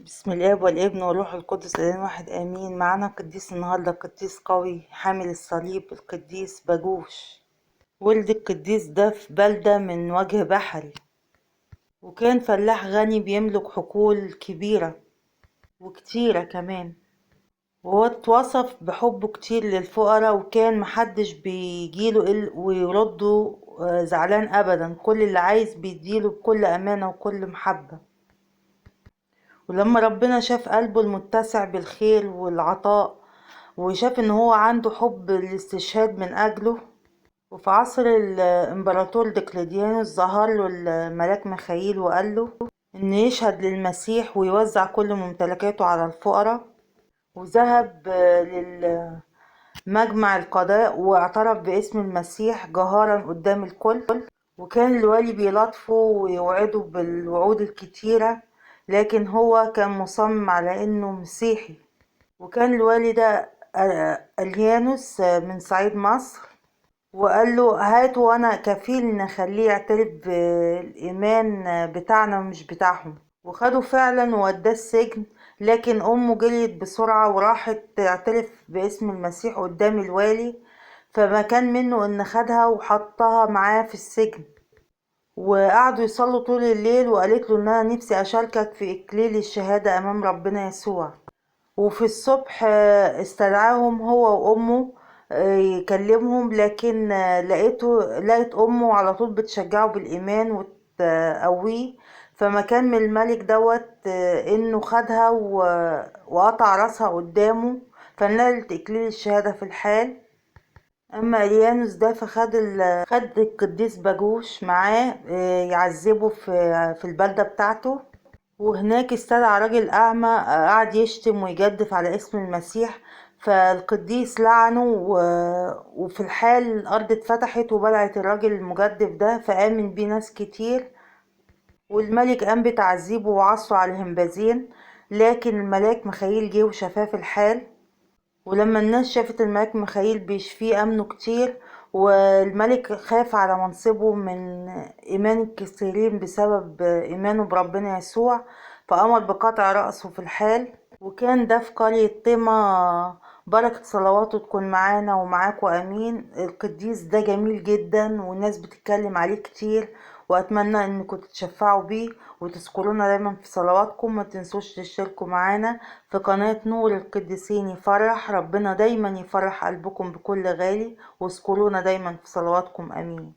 بسم الاب والابن والروح القدس الان واحد امين. معانا قديس النهارده، قديس قوي حامل الصليب، القديس باجوش. ولد القديس ده في بلدة من وجه بحري، وكان فلاح غني بيملك حقول كبيرة وكتيرة كمان. وهو اتوصف بحبه كتير للفقراء، وكان محدش بيجيله ويرده زعلان ابدا. كل اللي عايز بيديله بكل امانة وكل محبة. ولما ربنا شاف قلبه المتسع بالخير والعطاء، وشاف ان هو عنده حب الاستشهاد من اجله، وفي عصر الامبراطور دقلديانوس ظهر له الملاك ميخائيل وقال له ان يشهد للمسيح ويوزع كل ممتلكاته على الفقراء. وذهب للمجمع القضاء واعترف باسم المسيح جهارا قدام الكل. وكان الوالي بيلاطفه ويوعده بالوعود الكتيرة، لكن هو كان مصمم على انه مسيحي. وكان الوالي ده اليانوس من صعيد مصر، وقال له هات وانا كفيل نخليه يعترف بالايمان بتاعنا ومش بتاعهم. وخده فعلا ووداه السجن، لكن امه جريت بسرعة وراحت تعترف باسم المسيح قدام الوالي، فما كان منه ان خدها وحطها معاه في السجن. وقعدوا يصلوا طول الليل، وقالت له ان انا نفسي اشاركك في اكليل الشهادة امام ربنا يسوع. وفي الصبح استدعاهم هو وامه يكلمهم، لكن لقيت امه على طول بتشجعه بالايمان وتقويه. فما كان من الملك دوت انه خدها وقطع راسها قدامه، فنالت اكليل الشهادة في الحال. اما اليانوس ده خد القديس باجوش معاه يعذبه في البلدة بتاعته. وهناك استدعى راجل أعمى قعد يشتم ويجدف على اسم المسيح، فالقديس لعنه وفي الحال الأرض اتفتحت وبلعت الراجل المجدف ده، فآمن بيه ناس كتير. والملك قام بتعذيبه وعصره على الهمبازين، لكن الملاك ميخائيل جه وشفاه في الحال. ولما الناس شافت الملك ميخائيل بيشفيه آمنوا كتير. والملك خاف على منصبه من إيمان الكثيرين بسبب إيمانه بربنا يسوع، فأمر بقطع رأسه في الحال. وكان ده في قرية طمة. بركة صلواته تكون معانا ومعاكم آمين. القديس ده جميل جدا والناس بتتكلم عليه كتير، وأتمنى إنكم تتشفعوا بيه وتذكرونا دايما في صلواتكم. ما تنسوش تشتركوا معانا في قناة نور القديسين يفرح. ربنا دايما يفرح قلبكم بكل غالي، واذكرونا دايما في صلواتكم آمين.